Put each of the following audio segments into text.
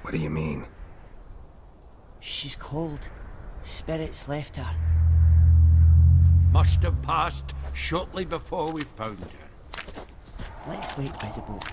What do you mean? She's cold. Spirits left her. Must have passed shortly before we found her. Let's wait by the boat.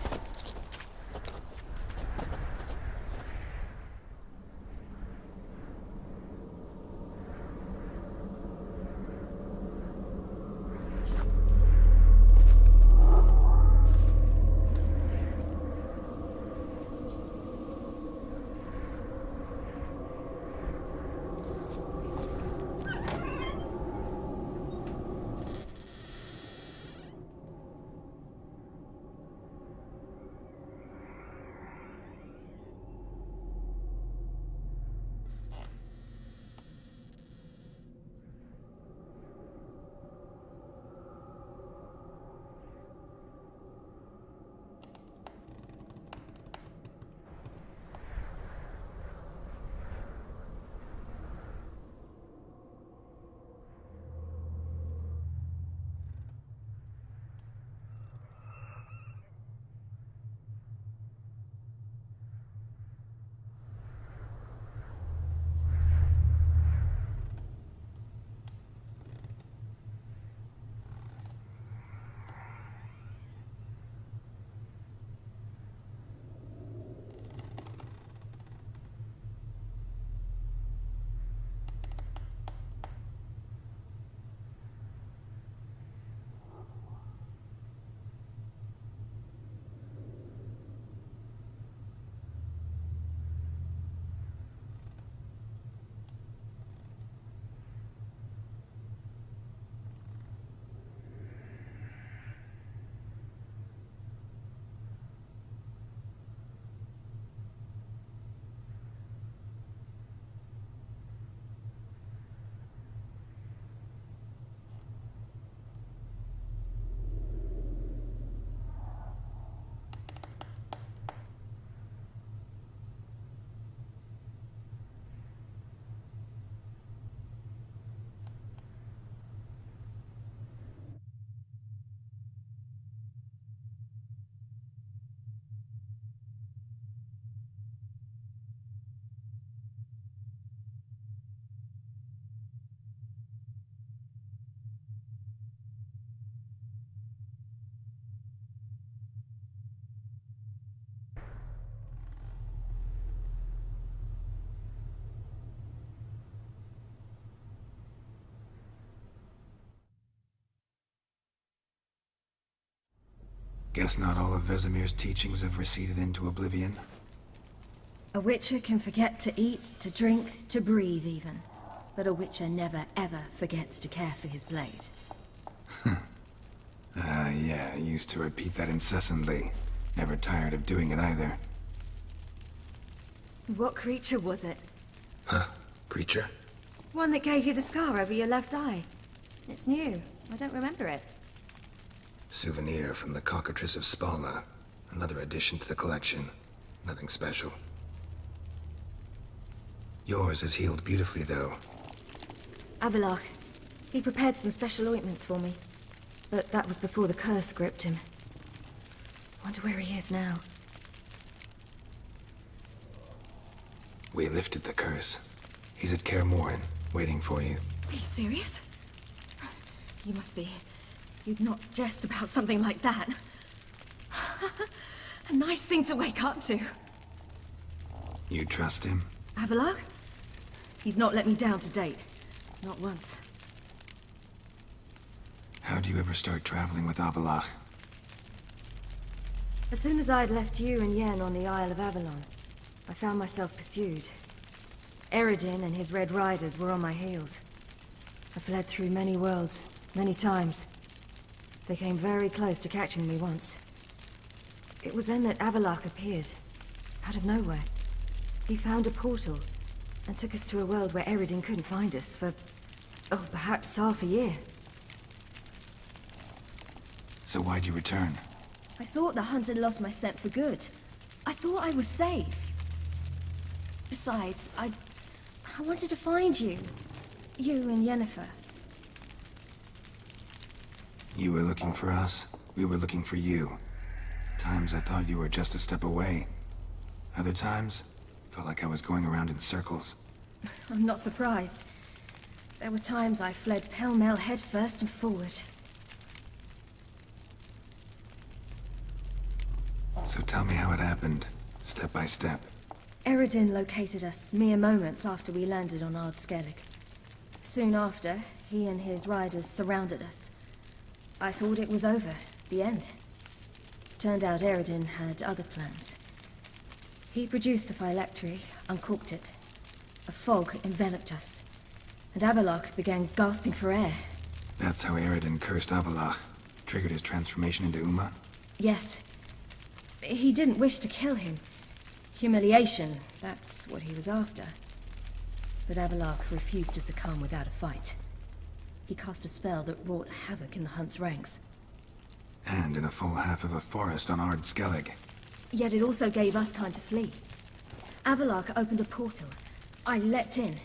Guess not all of Vesemir's teachings have receded into oblivion. A witcher can forget to eat, to drink, to breathe even. But a witcher never ever forgets to care for his blade. Yeah, I used to repeat that incessantly. Never tired of doing it either. What creature was it? Huh? Creature? One that gave you the scar over your left eye. It's new. I don't remember it. Souvenir from the cockatrice of Spalna. Another addition to the collection. Nothing special. Yours has healed beautifully, though. Avallac'h. He prepared some special ointments for me. But that was before the curse gripped him. Wonder where he is now. We lifted the curse. He's at Kaer Morhen, waiting for you. Are you serious? You must be. You'd not jest about something like that. A nice thing to wake up to. You trust him? Avallac'h? He's not let me down to date. Not once. How'd you ever start traveling with Avallac'h? As soon as I'd left you and Yen on the Isle of Avalon, I found myself pursued. Eredin and his Red Riders were on my heels. I fled through many worlds, many times. They came very close to catching me once. It was then that Avallac'h appeared, out of nowhere. He found a portal, and took us to a world where Eredin couldn't find us for, oh, perhaps half a year. So why'd you return? I thought the hunt had lost my scent for good. I thought I was safe. Besides, I wanted to find you. You and Yennefer. You were looking for us, we were looking for you. Times I thought you were just a step away. Other times, Felt like I was going around in circles. I'm not surprised. There were times I fled pell-mell headfirst and forward. So tell me how it happened, step by step. Eredin located us mere moments after we landed on Ard-Skellig. Soon after, he and his riders surrounded us. I thought it was over, the end. Turned out Eredin had other plans. He produced the phylactery, uncorked it. A fog enveloped us, and Avallac'h began gasping for air. That's how Eredin cursed Avallac'h, triggered his transformation into Uma? Yes. He didn't wish to kill him. Humiliation, that's what he was after. But Avallac'h refused to succumb without a fight. He cast a spell that wrought havoc in the Hunt's ranks. And in a full half of a forest on Ard-Skellig. Yet it also gave us time to flee. Avallac'h opened a portal. I leapt in.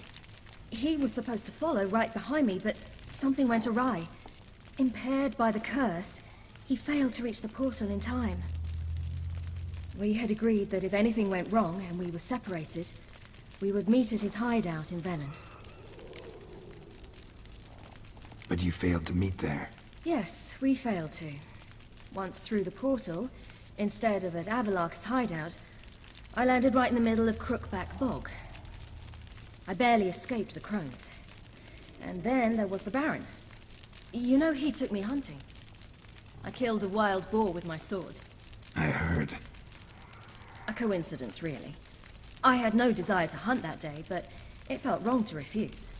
He was supposed to follow right behind me, but something went awry. Impaired by the curse, he failed to reach the portal in time. We had agreed that if anything went wrong and we were separated, we would meet at his hideout in Velen. But you failed to meet there. Yes, we failed to. Once through the portal, instead of at Avallac'h's hideout, I landed right in the middle of Crookback Bog. I barely escaped the crones. And then there was the Baron. You know he took me hunting. I killed a wild boar with my sword. I heard. A coincidence, really. I had no desire to hunt that day, but it felt wrong to refuse.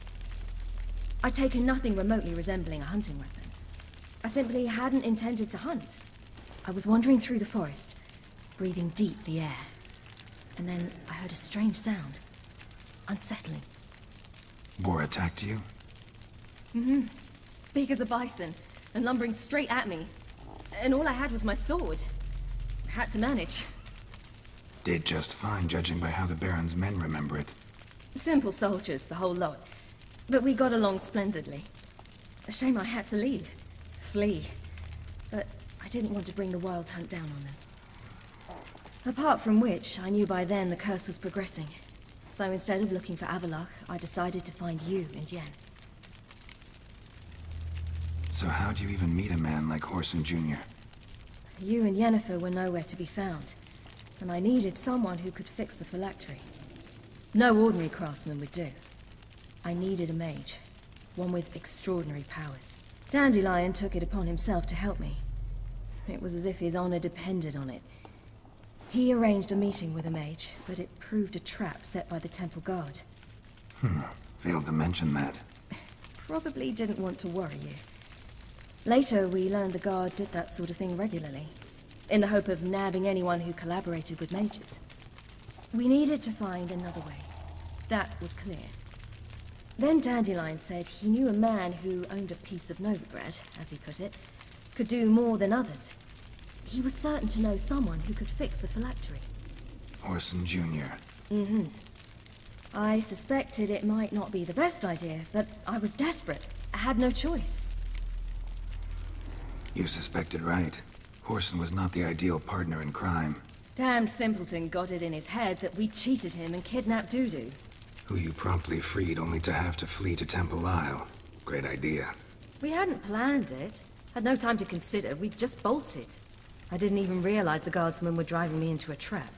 I'd taken nothing remotely resembling a hunting weapon. I simply hadn't intended to hunt. I was wandering through the forest, breathing deep the air. And then I heard a strange sound. Unsettling. Boar attacked you? Mm-hmm. Big as a bison, and lumbering straight at me. And all I had was my sword. Had to manage. Did just fine, judging by how the Baron's men remember it. Simple soldiers, the whole lot. But we got along splendidly. A shame I had to leave. Flee. But I didn't want to bring the Wild Hunt down on them. Apart from which, I knew by then the curse was progressing. So instead of looking for Avallac'h, I decided to find you and Yen. So how'd you even meet a man like Whoreson Jr.? You and Yennefer were nowhere to be found. And I needed someone who could fix the phylactery. No ordinary craftsman would do. I needed a mage. One with extraordinary powers. Dandelion took it upon himself to help me. It was as if his honor depended on it. He arranged a meeting with a mage, but it proved a trap set by the temple guard. Failed to mention that. Probably didn't want to worry you. Later, we learned the guard did that sort of thing regularly, in the hope of nabbing anyone who collaborated with mages. We needed to find another way. That was clear. Then Dandelion said he knew a man who owned a piece of Novigrad, as he put it, could do more than others. He was certain to know someone who could fix the phylactery. Whoreson Jr. Mm-hmm. I suspected it might not be the best idea, but I was desperate. I had no choice. You suspected right. Whoreson was not the ideal partner in crime. Damned simpleton got it in his head that we cheated him and kidnapped Dudu. Who you promptly freed only to have to flee to Temple Isle. Great idea. We hadn't planned it. Had no time to consider. We just bolted. I didn't even realize the guardsmen were driving me into a trap.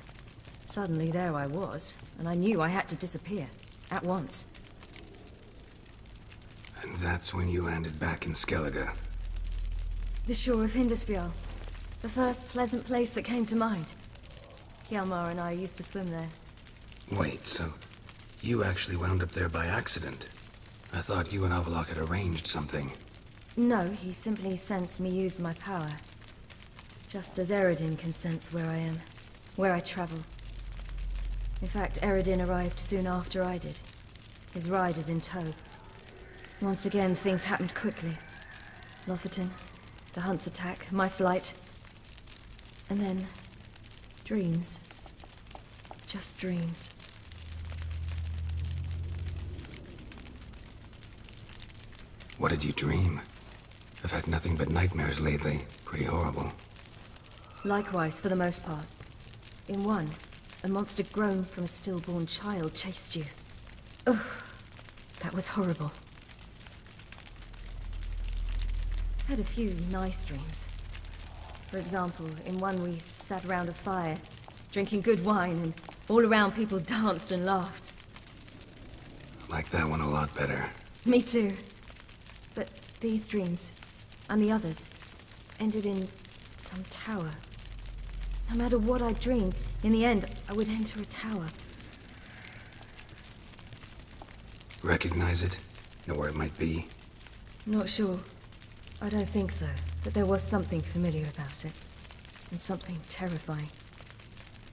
Suddenly there I was, and I knew I had to disappear. At once. And that's when you landed back in Skellige. The shore of Hindisfjall. The first pleasant place that came to mind. Hjalmar and I used to swim there. Wait, so you actually wound up there by accident? I thought you and Avallac'h had arranged something. No, he simply sensed me use my power. Just as Eredin can sense where I am, where I travel. In fact, Eredin arrived soon after I did. His riders in tow. Once again, things happened quickly. Lofoten, the Hunt's attack, my flight. And then, dreams. Just dreams. What did you dream? I've had nothing but nightmares lately. Pretty horrible. Likewise, for the most part. In one, a monster grown from a stillborn child chased you. Ugh, that was horrible. I had a few nice dreams. For example, in one we sat around a fire, drinking good wine, and all around people danced and laughed. I like that one a lot better. Me too. But these dreams, and the others, ended in some tower. No matter what I dreamed, in the end, I would enter a tower. Recognize it? Know where it might be? Not sure. I don't think so, but there was something familiar about it. And something terrifying.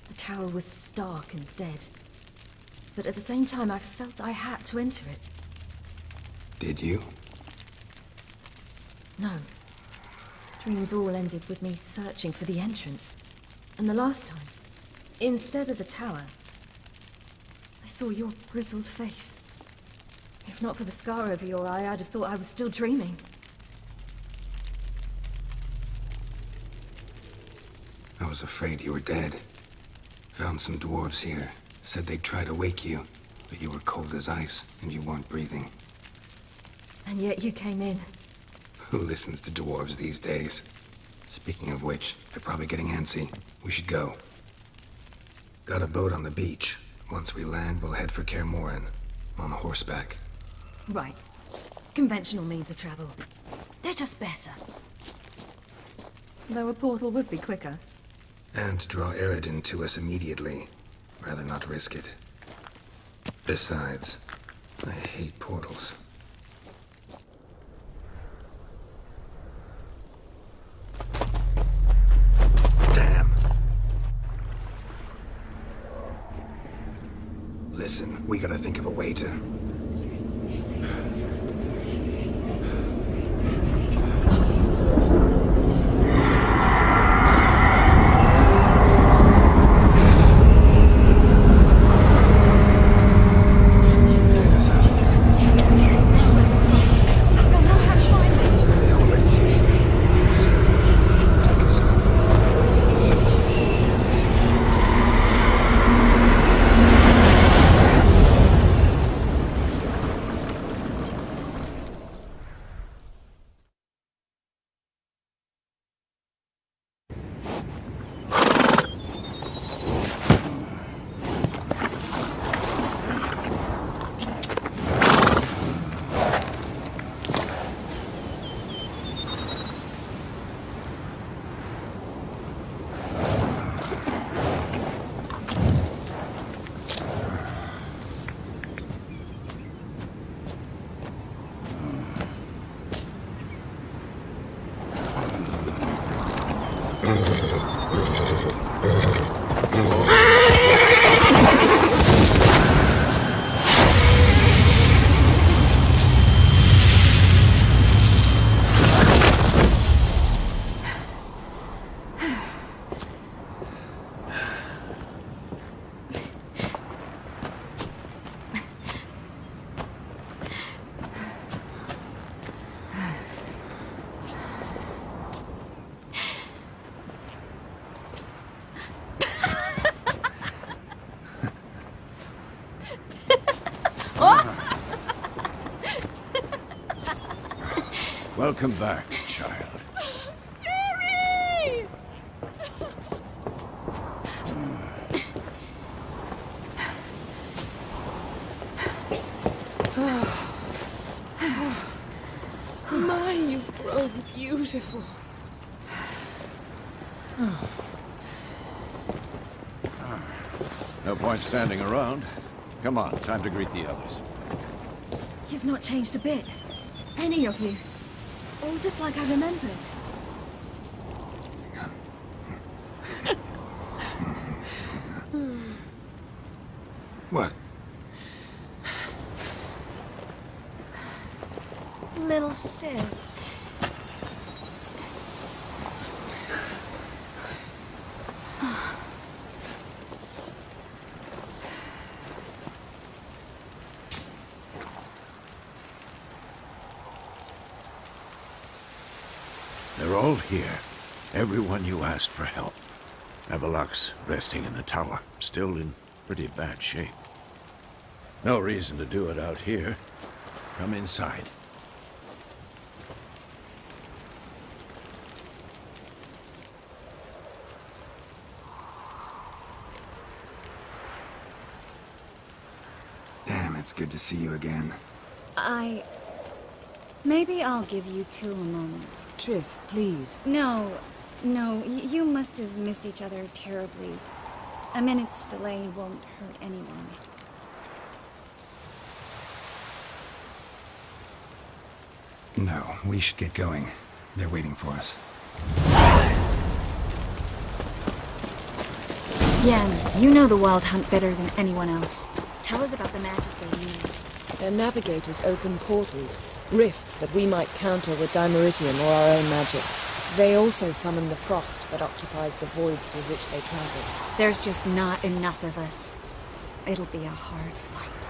The tower was stark and dead. But at the same time, I felt I had to enter it. Did you? No. Dreams all ended with me searching for the entrance. And the last time, instead of the tower, I saw your grizzled face. If not for the scar over your eye, I'd have thought I was still dreaming. I was afraid you were dead. Found some dwarves here. Said they'd try to wake you, but you were cold as ice and you weren't breathing. And yet you came in. Who listens to dwarves these days? Speaking of which, they're probably getting antsy. We should go. Got a boat on the beach. Once we land, we'll head for Kaer Morhen. On horseback. Right. Conventional means of travel. They're just better. Though a portal would be quicker. And draw Eredin to us immediately. Rather not risk it. Besides, I hate portals. Damn. Listen, we gotta think of a way to... Welcome back, child. Siri! My, you've grown beautiful. No point standing around. Come on, time to greet the others. You've not changed a bit. Any of you. All just like I remembered. What? Little sis. They're all here. Everyone you asked for help. Avalok's resting in the tower, still in pretty bad shape. No reason to do it out here. Come inside. Damn, it's good to see you again. Maybe I'll give you two a moment. Triss, please. No, you must have missed each other terribly. A minute's delay won't hurt anyone. No, we should get going. They're waiting for us. Yan, you know the Wild Hunt better than anyone else. Tell us about the magic they use. Their navigators open portals, rifts that we might counter with Dimeritium or our own magic. They also summon the frost that occupies the voids through which they travel. There's just not enough of us. It'll be a hard fight.